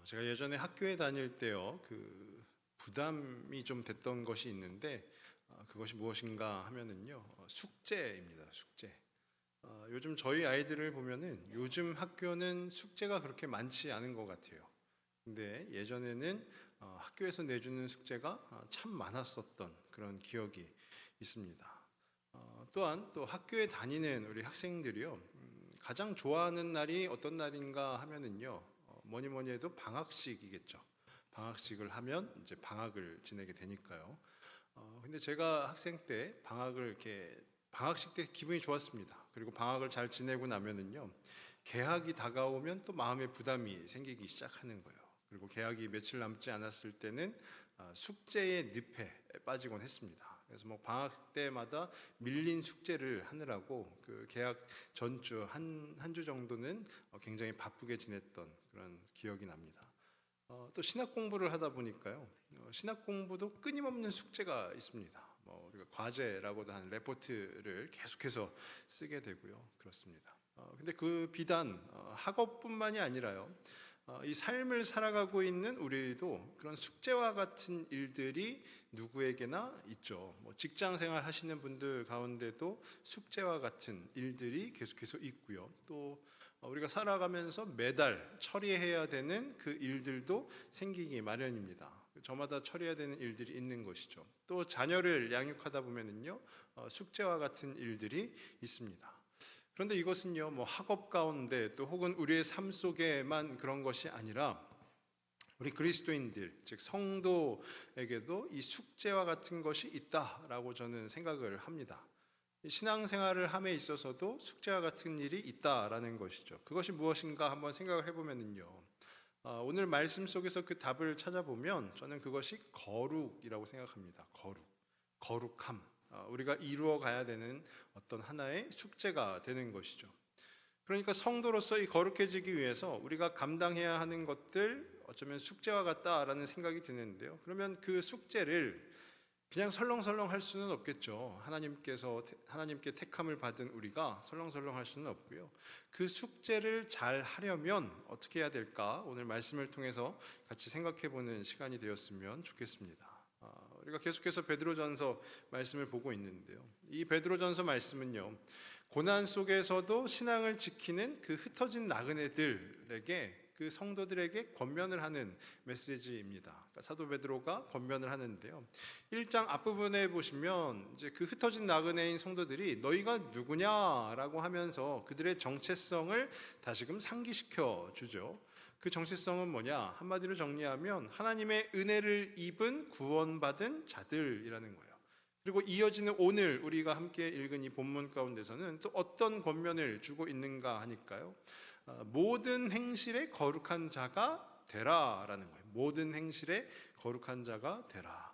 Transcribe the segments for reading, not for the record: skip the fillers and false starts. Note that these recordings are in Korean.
제가 예전에 학교에 다닐 때요, 부담이 좀 됐던 것이 있는데, 그것이 무엇인가 하면은요, 숙제입니다. 숙제. 요즘 저희 아이들을 보면은 요즘 학교는 숙제가 그렇게 많지 않은 것 같아요. 근데 예전에는 학교에서 내주는 숙제가 참 많았었던 그런 기억이 있습니다. 또한 또 학교에 다니는 우리 학생들이요, 가장 좋아하는 날이 어떤 날인가 하면은요, 뭐니 뭐니 해도 방학식이겠죠. 방학식을 하면 이제 방학을 지내게 되니까요. 근데 제가 학생 때 방학식 때 기분이 좋았습니다. 그리고 방학을 잘 지내고 나면은요, 개학이 다가오면 또 마음의 부담이 생기기 시작하는 거예요. 그리고 개학이 며칠 남지 않았을 때는 숙제의 늪에 빠지곤 했습니다. 그래서 뭐 방학 때마다 밀린 숙제를 하느라고 그 개학 전주 한 주 정도는 굉장히 바쁘게 지냈던 그런 기억이 납니다. 또 신학 공부를 하다 보니까요, 신학 공부도 끊임없는 숙제가 있습니다. 뭐 우리가 과제라고도 하는 레포트를 계속해서 쓰게 되고요, 그렇습니다. 근데 그 비단 학업뿐만이 아니라요, 이 삶을 살아가고 있는 우리도 그런 숙제와 같은 일들이 누구에게나 있죠. 뭐 직장 생활 하시는 분들 가운데도 숙제와 같은 일들이 계속해서 있고요. 또 우리가 살아가면서 매달 처리해야 되는 그 일들도 생기기 마련입니다. 저마다 처리해야 되는 일들이 있는 것이죠. 또 자녀를 양육하다 보면은요, 숙제와 같은 일들이 있습니다. 그런데 이것은요, 뭐 학업 가운데 또 혹은 우리의 삶 속에만 그런 것이 아니라 우리 그리스도인들, 즉 성도에게도 이 숙제와 같은 것이 있다라고 저는 생각을 합니다. 신앙생활을 함에 있어서도 숙제와 같은 일이 있다라는 것이죠. 그것이 무엇인가 한번 생각을 해보면요, 오늘 말씀 속에서 그 답을 찾아보면 저는 그것이 거룩이라고 생각합니다. 거룩함. 우리가 이루어 가야 되는 어떤 하나의 숙제가 되는 것이죠. 그러니까 성도로서 이 거룩해지기 위해서 우리가 감당해야 하는 것들, 어쩌면 숙제와 같다라는 생각이 드는데요. 그러면 그 숙제를 그냥 설렁설렁 할 수는 없겠죠. 하나님께 택함을 받은 우리가 설렁설렁 할 수는 없고요. 그 숙제를 잘 하려면 어떻게 해야 될까? 오늘 말씀을 통해서 같이 생각해 보는 시간이 되었으면 좋겠습니다. 우리가 계속해서 베드로전서 말씀을 보고 있는데요. 이 베드로전서 말씀은요, 고난 속에서도 신앙을 지키는 그 흩어진 나그네들에게, 그 성도들에게 권면을 하는 메시지입니다. 그러니까 사도 베드로가 권면을 하는데요. 1장 앞부분에 보시면 이제 그 흩어진 나그네인 성도들이 너희가 누구냐라고 하면서 그들의 정체성을 다시금 상기시켜 주죠. 그 정체성은 뭐냐? 한마디로 정리하면 하나님의 은혜를 입은 구원받은 자들이라는 거예요. 그리고 이어지는 오늘 우리가 함께 읽은 이 본문 가운데서는 또 어떤 권면을 주고 있는가 하니까요, 모든 행실에 거룩한 자가 되라라는 거예요. 모든 행실에 거룩한 자가 되라.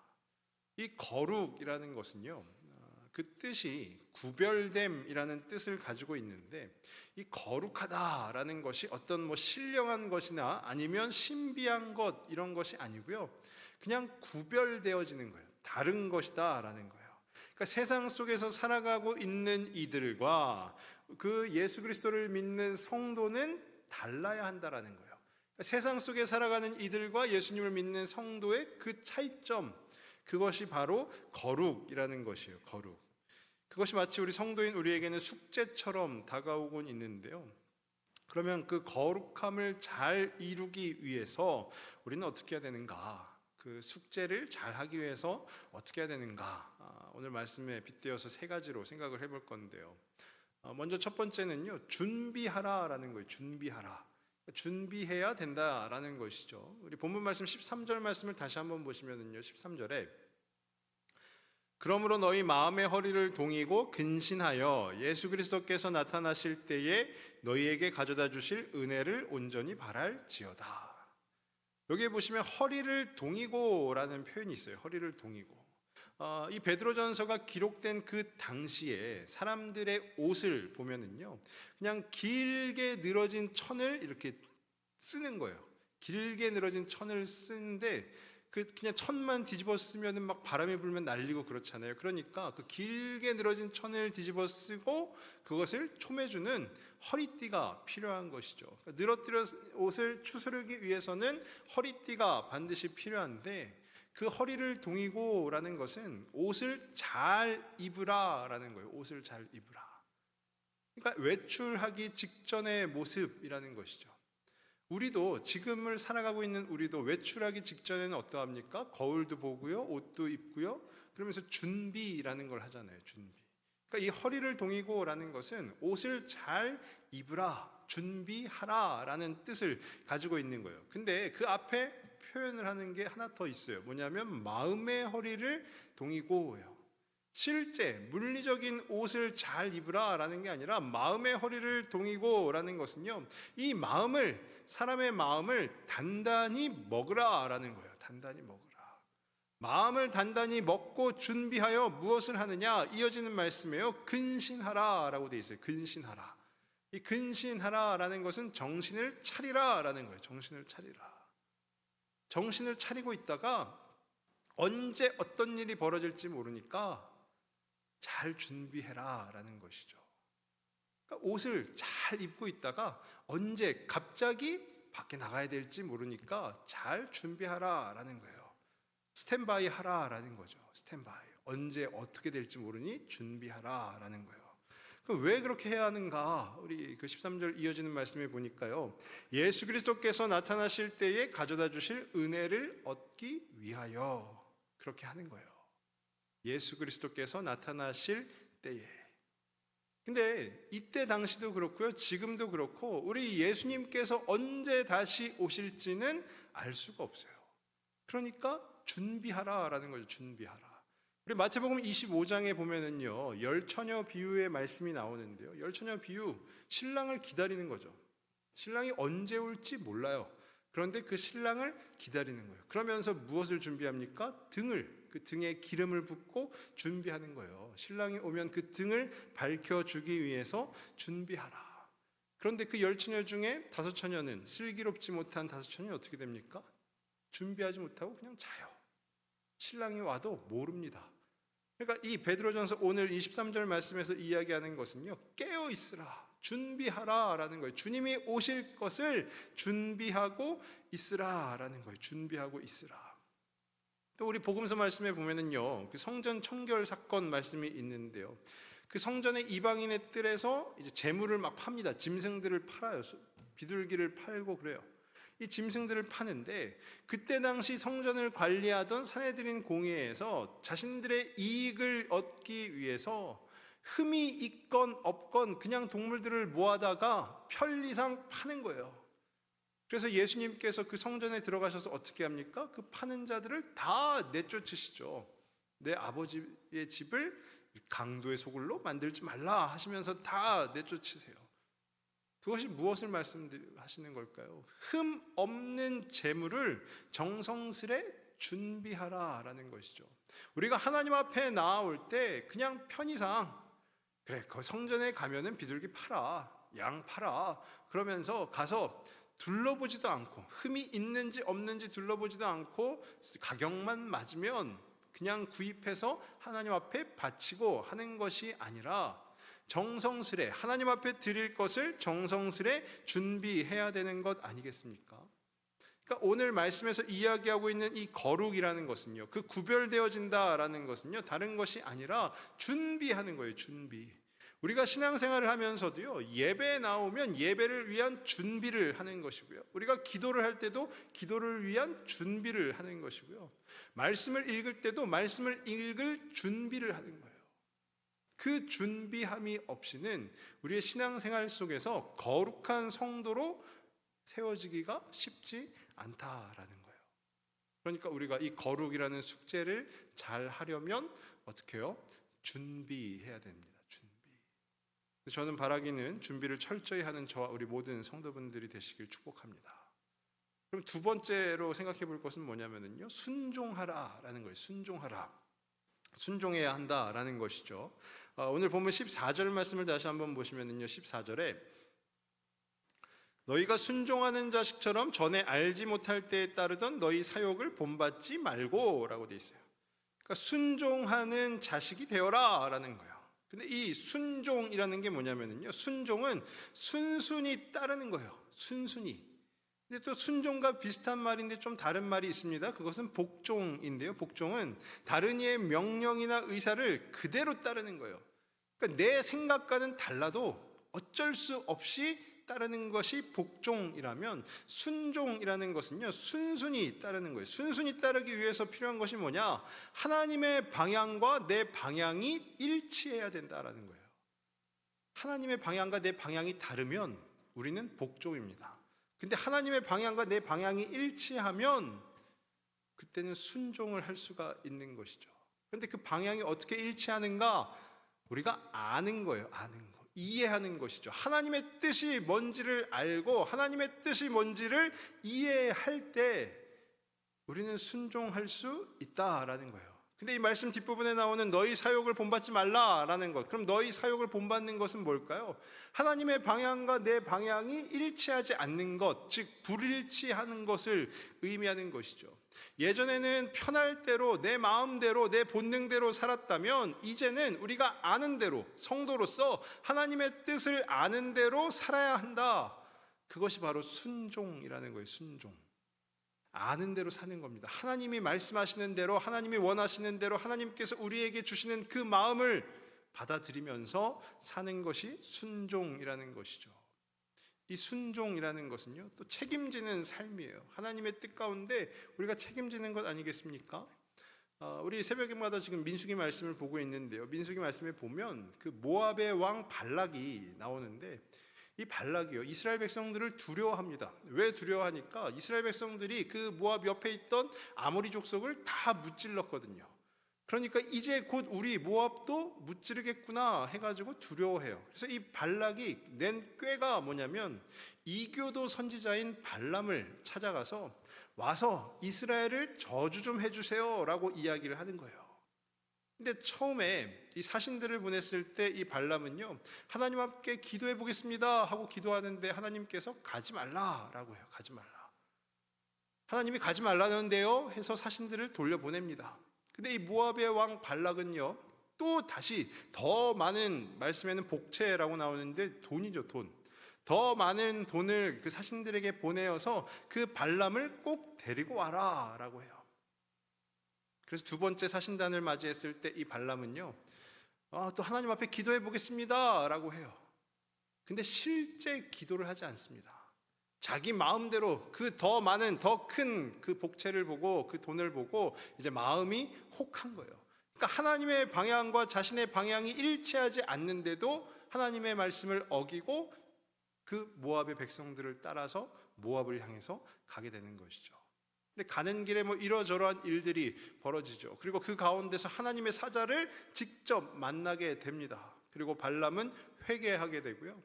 이 거룩이라는 것은요, 그 뜻이 구별됨이라는 뜻을 가지고 있는데, 이 거룩하다라는 것이 어떤 뭐 신령한 것이나 아니면 신비한 것 이런 것이 아니고요, 그냥 구별되어지는 거예요. 다른 것이다라는 거예요. 그러니까 세상 속에서 살아가고 있는 이들과 그 예수 그리스도를 믿는 성도는 달라야 한다라는 거예요. 그러니까 세상 속에 살아가는 이들과 예수님을 믿는 성도의 그 차이점, 그것이 바로 거룩이라는 것이에요. 거룩. 그것이 마치 우리 성도인 우리에게는 숙제처럼 다가오곤 있는데요. 그러면 그 거룩함을 잘 이루기 위해서 우리는 어떻게 해야 되는가? 그 숙제를 잘 하기 위해서 어떻게 해야 되는가? 오늘 말씀에 빗대어서 세 가지로 생각을 해볼 건데요. 먼저 첫 번째는요, 준비하라라는 거예요. 준비해야 된다라는 것이죠. 우리 본문 말씀 13절 말씀을 다시 한번 보시면은요, 13절에 그러므로 너희 마음의 허리를 동이고 근신하여 예수 그리스도께서 나타나실 때에 너희에게 가져다 주실 은혜를 온전히 바랄지어다. 여기에 보시면 허리를 동이고라는 표현이 있어요. 허리를 동이고. 이 베드로전서가 기록된 그 당시에 사람들의 옷을 보면은요, 그냥 길게 늘어진 천을 이렇게 쓰는 거예요. 길게 늘어진 천을 쓰는데 그냥 천만 뒤집어 쓰면은 막 바람이 불면 날리고 그렇잖아요. 그러니까 그 길게 늘어진 천을 뒤집어 쓰고 그것을 초매주는 허리띠가 필요한 것이죠. 그러니까 늘어뜨려 옷을 추스르기 위해서는 허리띠가 반드시 필요한데, 그 허리를 동이고라는 것은 옷을 잘 입으라라는 거예요. 옷을 잘 입으라. 그러니까 외출하기 직전의 모습이라는 것이죠. 우리도 지금을 살아가고 있는 우리도 외출하기 직전에는 어떠합니까? 거울도 보고요, 옷도 입고요. 그러면서 준비라는 걸 하잖아요. 준비. 그러니까 이 허리를 동이고라는 것은 옷을 잘 입으라, 준비하라라는 뜻을 가지고 있는 거예요. 근데 그 앞에 표현을 하는 게 하나 더 있어요. 뭐냐면 마음의 허리를 동이고예요. 실제 물리적인 옷을 잘 입으라라는 게 아니라 마음의 허리를 동이고라는 것은요, 이 마음을, 사람의 마음을 단단히 먹으라라는 거예요. 단단히 먹으라. 마음을 단단히 먹고 준비하여 무엇을 하느냐? 이어지는 말씀이에요. 근신하라라고 되어 있어요. 근신하라. 이 근신하라라는 것은 정신을 차리라라는 거예요. 정신을 차리라. 정신을 차리고 있다가 언제 어떤 일이 벌어질지 모르니까 잘 준비해라 라는 것이죠. 그러니까 옷을 잘 입고 있다가 언제 갑자기 밖에 나가야 될지 모르니까 잘 준비하라 라는 거예요. 스탠바이 하라 라는 거죠. 스탠바이. 언제 어떻게 될지 모르니 준비하라 라는 거예요. 그럼 왜 그렇게 해야 하는가? 우리 그 13절 이어지는 말씀에 보니까요, 예수 그리스도께서 나타나실 때에 가져다 주실 은혜를 얻기 위하여 그렇게 하는 거예요. 예수 그리스도께서 나타나실 때에. 근데 이때 당시도 그렇고요, 지금도 그렇고, 우리 예수님께서 언제 다시 오실지는 알 수가 없어요. 그러니까 준비하라라는 거죠. 준비하라. 우리 마태복음 25장에 보면은요, 열처녀 비유의 말씀이 나오는데요, 열처녀 비유, 신랑을 기다리는 거죠. 신랑이 언제 올지 몰라요. 그런데 그 신랑을 기다리는 거예요. 그러면서 무엇을 준비합니까? 그 등에 기름을 붓고 준비하는 거예요. 신랑이 오면 그 등을 밝혀주기 위해서 준비하라. 그런데 그 열처녀 중에 5처녀는, 슬기롭지 못한 5처녀는 어떻게 됩니까? 준비하지 못하고 그냥 자요. 신랑이 와도 모릅니다. 그러니까 이 베드로전서 오늘 23절 말씀에서 이야기하는 것은요, 깨어 있으라, 준비하라 라는 거예요. 주님이 오실 것을 준비하고 있으라 라는 거예요. 준비하고 있으라. 또 우리 복음서 말씀에 보면은요, 그 성전 청결 사건 말씀이 있는데요, 그 성전의 이방인의 뜰에서 이제 재물을 막 팝니다. 짐승들을 팔아요. 비둘기를 팔고 그래요. 이 짐승들을 파는데, 그때 당시 성전을 관리하던 산헤드린 공회에서 자신들의 이익을 얻기 위해서 흠이 있건 없건 그냥 동물들을 모아다가 편리상 파는 거예요. 그래서 예수님께서 그 성전에 들어가셔서 어떻게 합니까? 그 파는 자들을 다 내쫓으시죠. 내 아버지의 집을 강도의 소굴로 만들지 말라 하시면서 다 내쫓으세요. 그것이 무엇을 말씀하시는 걸까요? 흠 없는 재물을 정성스레 준비하라라는 것이죠. 우리가 하나님 앞에 나아올 때 그냥 편의상, 그래, 그 성전에 가면은 비둘기 팔아, 양 팔아, 그러면서 가서 둘러보지도 않고, 흠이 있는지 없는지 둘러보지도 않고 가격만 맞으면 그냥 구입해서 하나님 앞에 바치고 하는 것이 아니라, 정성스레 하나님 앞에 드릴 것을 정성스레 준비해야 되는 것 아니겠습니까? 그러니까 오늘 말씀에서 이야기하고 있는 이 거룩이라는 것은요, 그 구별되어진다라는 것은요, 다른 것이 아니라 준비하는 거예요. 준비. 우리가 신앙생활을 하면서도요, 예배에 나오면 예배를 위한 준비를 하는 것이고요, 우리가 기도를 할 때도 기도를 위한 준비를 하는 것이고요, 말씀을 읽을 때도 말씀을 읽을 준비를 하는 거예요. 그 준비함이 없이는 우리의 신앙생활 속에서 거룩한 성도로 세워지기가 쉽지 않다라는 거예요. 그러니까 우리가 이 거룩이라는 숙제를 잘 하려면 어떻게 해요? 준비해야 됩니다. 준비. 저는 바라기는 준비를 철저히 하는 저와 우리 모든 성도분들이 되시길 축복합니다. 그럼 두 번째로 생각해 볼 것은 뭐냐면요, 순종하라라는 거예요. 순종하라. 순종해야 한다라는 것이죠. 오늘 보면 14절 말씀을 다시 한번 보시면요, 14절에 너희가 순종하는 자식처럼 전에 알지 못할 때에 따르던 너희 사욕을 본받지 말고라고 돼 있어요. 그러니까 순종하는 자식이 되어라라는 거예요. 근데 이 순종이라는 게 뭐냐면요, 순종은 순순히 따르는 거예요. 순순히. 근데 또 순종과 비슷한 말인데 좀 다른 말이 있습니다. 그것은 복종인데요. 복종은 다른 이의 명령이나 의사를 그대로 따르는 거예요. 그러니까 내 생각과는 달라도 어쩔 수 없이 따르는 것이 복종이라면, 순종이라는 것은요, 순순히 따르는 거예요. 순순히 따르기 위해서 필요한 것이 뭐냐? 하나님의 방향과 내 방향이 일치해야 된다라는 거예요. 하나님의 방향과 내 방향이 다르면 우리는 복종입니다. 근데 하나님의 방향과 내 방향이 일치하면 그때는 순종을 할 수가 있는 것이죠. 그런데 그 방향이 어떻게 일치하는가? 우리가 아는 거예요. 아는 거. 이해하는 것이죠. 하나님의 뜻이 뭔지를 알고 하나님의 뜻이 뭔지를 이해할 때 우리는 순종할 수 있다라는 거예요. 근데 이 말씀 뒷부분에 나오는 너희 사욕을 본받지 말라라는 것, 그럼 너희 사욕을 본받는 것은 뭘까요? 하나님의 방향과 내 방향이 일치하지 않는 것, 즉 불일치하는 것을 의미하는 것이죠. 예전에는 편할 대로 내 마음대로 내 본능대로 살았다면 이제는 우리가 아는 대로, 성도로서 하나님의 뜻을 아는 대로 살아야 한다. 그것이 바로 순종이라는 거예요. 순종. 아는 대로 사는 겁니다. 하나님이 말씀하시는 대로, 하나님이 원하시는 대로, 하나님께서 우리에게 주시는 그 마음을 받아들이면서 사는 것이 순종이라는 것이죠. 이 순종이라는 것은요, 또 책임지는 삶이에요. 하나님의 뜻 가운데 우리가 책임지는 것 아니겠습니까? 우리 새벽마다 지금 민수기 말씀을 보고 있는데요, 민수기 말씀에 보면 그 모압의 왕 발락이 나오는데, 이 발락이요, 이스라엘 백성들을 두려워합니다. 왜 두려워하니까 이스라엘 백성들이 그 모압 옆에 있던 아모리 족속을 다 무찔렀거든요. 그러니까 이제 곧 우리 모압도 무찌르겠구나 해가지고 두려워해요. 그래서 이 발락이 낸 꾀가 뭐냐면, 이교도 선지자인 발람을 찾아가서 와서 이스라엘을 저주 좀 해주세요 라고 이야기를 하는 거예요. 근데 처음에 이 사신들을 보냈을 때 이 발람은요, 하나님 앞에 기도해 보겠습니다 하고 기도하는데 하나님께서 가지 말라라고 해요. 가지 말라. 하나님이 가지 말라는데요 해서 사신들을 돌려보냅니다. 근데 이 모압의 왕 발락은요, 또 다시 더 많은, 말씀에는 복채라고 나오는데 돈이죠, 돈. 더 많은 돈을 그 사신들에게 보내어서 그 발람을 꼭 데리고 와라 라고 해요. 그래서 두 번째 사신단을 맞이했을 때 이 발람은요, 또 하나님 앞에 기도해 보겠습니다 라고 해요. 근데 실제 기도를 하지 않습니다. 자기 마음대로 그 더 많은, 더 큰 그 복채를 보고 그 돈을 보고 이제 마음이 혹한 거예요. 그러니까 하나님의 방향과 자신의 방향이 일치하지 않는데도 하나님의 말씀을 어기고 그 모압의 백성들을 따라서 모압을 향해서 가게 되는 것이죠. 근데 가는 길에 뭐 이러저러한 일들이 벌어지죠. 그리고 그 가운데서 하나님의 사자를 직접 만나게 됩니다. 그리고 발람은 회개하게 되고요,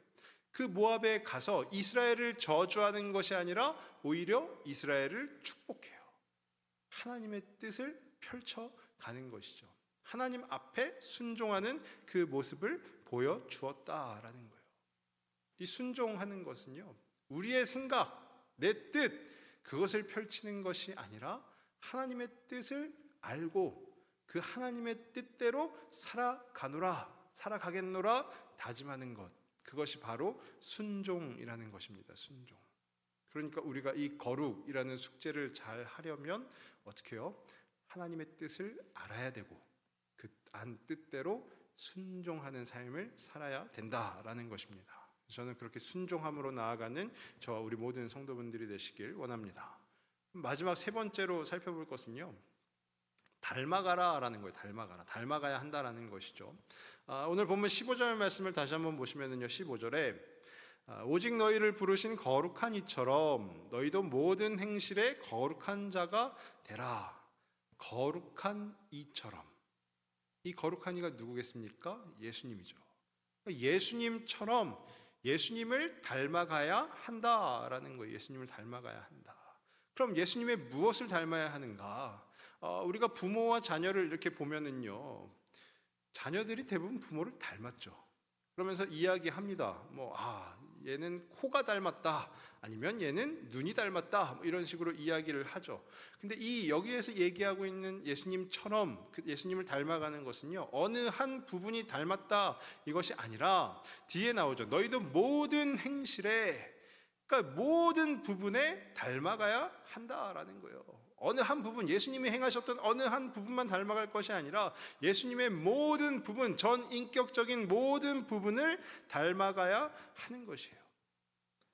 그 모압에 가서 이스라엘을 저주하는 것이 아니라 오히려 이스라엘을 축복해요. 하나님의 뜻을 펼쳐가는 것이죠. 하나님 앞에 순종하는 그 모습을 보여주었다라는 거예요. 이 순종하는 것은요, 우리의 생각, 내 뜻, 그것을 펼치는 것이 아니라 하나님의 뜻을 알고 그 하나님의 뜻대로 살아가겠노라 다짐하는 것, 그것이 바로 순종이라는 것입니다. 순종. 그러니까 우리가 이 거룩이라는 숙제를 잘 하려면 어떻게 해요? 하나님의 뜻을 알아야 되고 그 뜻대로 순종하는 삶을 살아야 된다라는 것입니다. 저는 그렇게 순종함으로 나아가는 저와 우리 모든 성도분들이 되시길 원합니다. 마지막 세 번째로 살펴볼 것은요, 닮아가라라는 거예요. 닮아가야 한다라는 것이죠. 오늘 본문 15절 말씀을 다시 한번 보시면요, 15절에 오직 너희를 부르신 거룩한 이처럼 너희도 모든 행실에 거룩한 자가 되라. 거룩한 이처럼. 이 거룩한 이가 누구겠습니까? 예수님이죠. 예수님처럼 예수님을 닮아가야 한다라는 거예요. 예수님을 닮아가야 한다. 그럼 예수님의 무엇을 닮아야 하는가? 우리가 부모와 자녀를 이렇게 보면은요, 자녀들이 대부분 부모를 닮았죠. 그러면서 이야기합니다. 얘는 코가 닮았다, 아니면 얘는 눈이 닮았다, 뭐 이런 식으로 이야기를 하죠. 근데 이 여기에서 얘기하고 있는 예수님처럼 그 예수님을 닮아가는 것은요, 어느 한 부분이 닮았다 이것이 아니라 뒤에 나오죠. 너희도 모든 행실에, 그러니까 모든 부분에 닮아가야 한다라는 거예요. 어느 한 부분, 예수님이 행하셨던 어느 한 부분만 닮아갈 것이 아니라 예수님의 모든 부분, 전 인격적인 모든 부분을 닮아가야 하는 것이에요.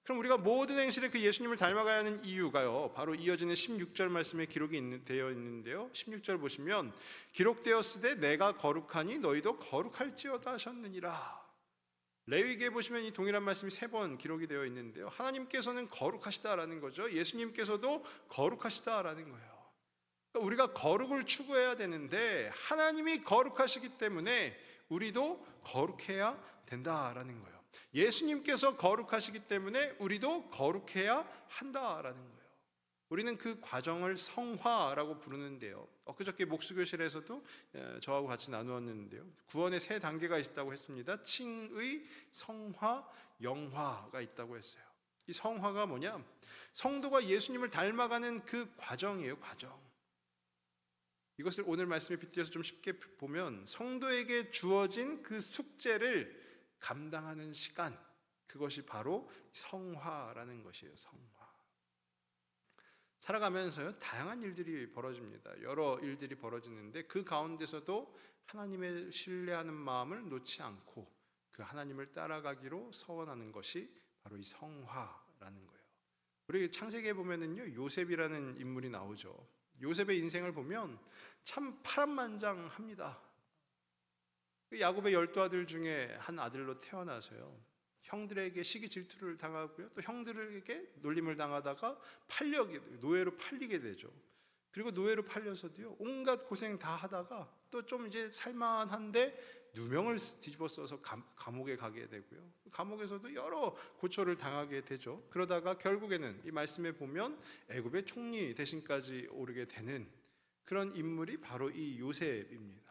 그럼 우리가 모든 행실에 그 예수님을 닮아가야 하는 이유가요, 바로 이어지는 16절 말씀에 기록이 되어 있는데요, 16절 보시면 기록되었으되 내가 거룩하니 너희도 거룩할지어다 하셨느니라. 레위기에 보시면 이 동일한 말씀이 3번 기록이 되어 있는데요, 하나님께서는 거룩하시다라는 거죠. 예수님께서도 거룩하시다라는 거예요. 그러니까 우리가 거룩을 추구해야 되는데 하나님이 거룩하시기 때문에 우리도 거룩해야 된다라는 거예요. 예수님께서 거룩하시기 때문에 우리도 거룩해야 한다라는 거예요. 우리는 그 과정을 성화라고 부르는데요, 엊그저께 목수교실에서도 저하고 같이 나누었는데요, 구원의 3단계가 있다고 했습니다. 칭의, 성화, 영화가 있다고 했어요. 이 성화가 뭐냐? 성도가 예수님을 닮아가는 그 과정이에요, 과정. 이것을 오늘 말씀에 빗대어서 좀 쉽게 보면 성도에게 주어진 그 숙제를 감당하는 시간, 그것이 바로 성화라는 것이에요. 성화. 살아가면서요, 다양한 일들이 벌어집니다. 여러 일들이 벌어지는데 그 가운데서도 하나님을 신뢰하는 마음을 놓지 않고 그 하나님을 따라가기로 서원하는 것이 바로 이 성화라는 거예요. 우리 창세기에 보면은요, 요셉이라는 인물이 나오죠. 요셉의 인생을 보면 참 파란만장합니다. 야곱의 12아들 중에 한 아들로 태어나서요, 형들에게 시기 질투를 당하고요, 또 형들에게 놀림을 당하다가 노예로 팔리게 되죠. 그리고 노예로 팔려서도요, 온갖 고생 다 하다가 또 좀 이제 살만한데 누명을 뒤집어 써서 감옥에 가게 되고요, 감옥에서도 여러 고초를 당하게 되죠. 그러다가 결국에는 이 말씀에 보면 애굽의 총리 대신까지 오르게 되는 그런 인물이 바로 이 요셉입니다.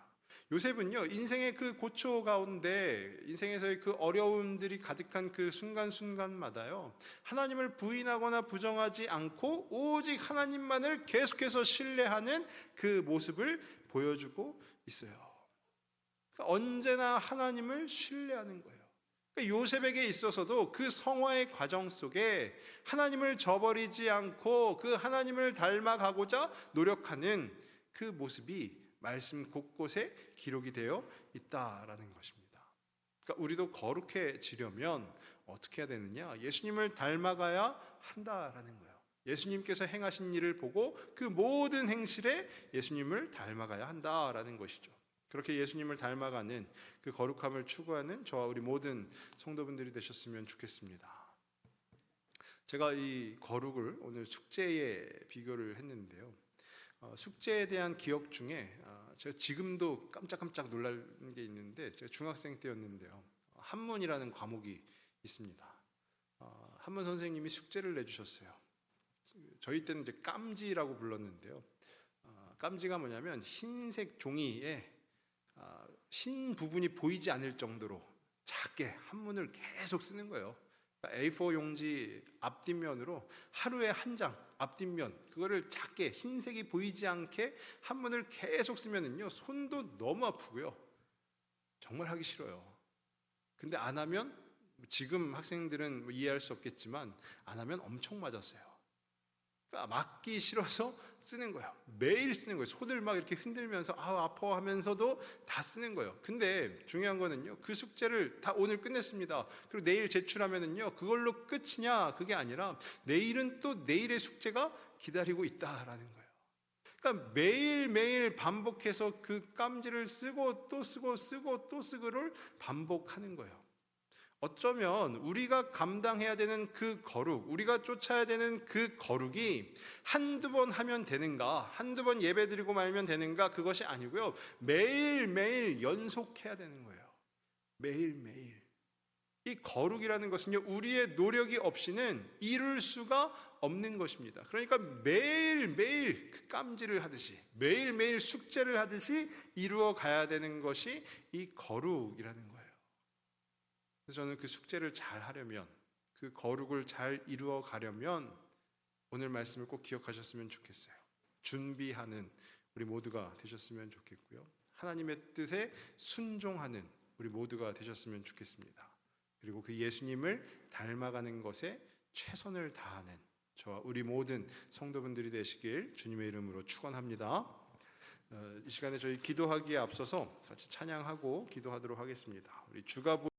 요셉은요, 인생의 그 고초 가운데, 인생에서의 그 어려움들이 가득한 그 순간순간마다요, 하나님을 부인하거나 부정하지 않고 오직 하나님만을 계속해서 신뢰하는 그 모습을 보여주고 있어요. 그러니까 언제나 하나님을 신뢰하는 거예요. 그러니까 요셉에게 있어서도 그 성화의 과정 속에 하나님을 저버리지 않고 그 하나님을 닮아가고자 노력하는 그 모습이 말씀 곳곳에 기록이 되어 있다라는 것입니다. 그러니까 우리도 거룩해지려면 어떻게 해야 되느냐? 예수님을 닮아가야 한다라는 거예요. 예수님께서 행하신 일을 보고 그 모든 행실에 예수님을 닮아가야 한다라는 것이죠. 그렇게 예수님을 닮아가는 그 거룩함을 추구하는 저와 우리 모든 성도분들이 되셨으면 좋겠습니다. 제가 이 거룩을 오늘 숙제에 비교를 했는데요, 숙제에 대한 기억 중에 제가 지금도 깜짝깜짝 놀란 게 있는데, 제가 중학생 때였는데요, 한문이라는 과목이 있습니다. 한문 선생님이 숙제를 내주셨어요. 저희 때는 이제 깜지라고 불렀는데요, 깜지가 뭐냐면 흰색 종이에 흰 부분이 보이지 않을 정도로 작게 한문을 계속 쓰는 거예요. A4 용지 앞뒷면으로 하루에 한 장, 앞뒷면 그거를 작게 흰색이 보이지 않게 한문을 계속 쓰면은요, 손도 너무 아프고요, 정말 하기 싫어요. 근데 안 하면, 지금 학생들은 이해할 수 없겠지만 안 하면 엄청 맞았어요. 그러니까 맞기 싫어서 쓰는 거예요. 매일 쓰는 거예요. 손을 막 이렇게 흔들면서 아파하면서도 다 쓰는 거예요. 근데 중요한 거는요, 그 숙제를 다 오늘 끝냈습니다, 그리고 내일 제출하면은요, 그걸로 끝이냐? 그게 아니라 내일은 또 내일의 숙제가 기다리고 있다라는 거예요. 그러니까 매일매일 반복해서 그 깜지를 쓰고 또 쓰고 쓰고 또 쓰고를 반복하는 거예요. 어쩌면 우리가 감당해야 되는 그 거룩, 우리가 쫓아야 되는 그 거룩이 한두 번 하면 되는가, 한두 번 예배드리고 말면 되는가, 그것이 아니고요, 매일매일 연속해야 되는 거예요. 매일매일. 이 거룩이라는 것은요, 우리의 노력이 없이는 이룰 수가 없는 것입니다. 그러니까 매일매일 그 깜지를 하듯이, 매일매일 숙제를 하듯이 이루어 가야 되는 것이 이 거룩이라는 거예요. 그래서 저는 그 숙제를 잘 하려면, 그 거룩을 잘 이루어 가려면 오늘 말씀을 꼭 기억하셨으면 좋겠어요. 준비하는 우리 모두가 되셨으면 좋겠고요. 하나님의 뜻에 순종하는 우리 모두가 되셨으면 좋겠습니다. 그리고 그 예수님을 닮아가는 것에 최선을 다하는 저와 우리 모든 성도분들이 되시길 주님의 이름으로 축원합니다. 이 시간에 저희 기도하기에 앞서서 같이 찬양하고 기도하도록 하겠습니다. 우리 주가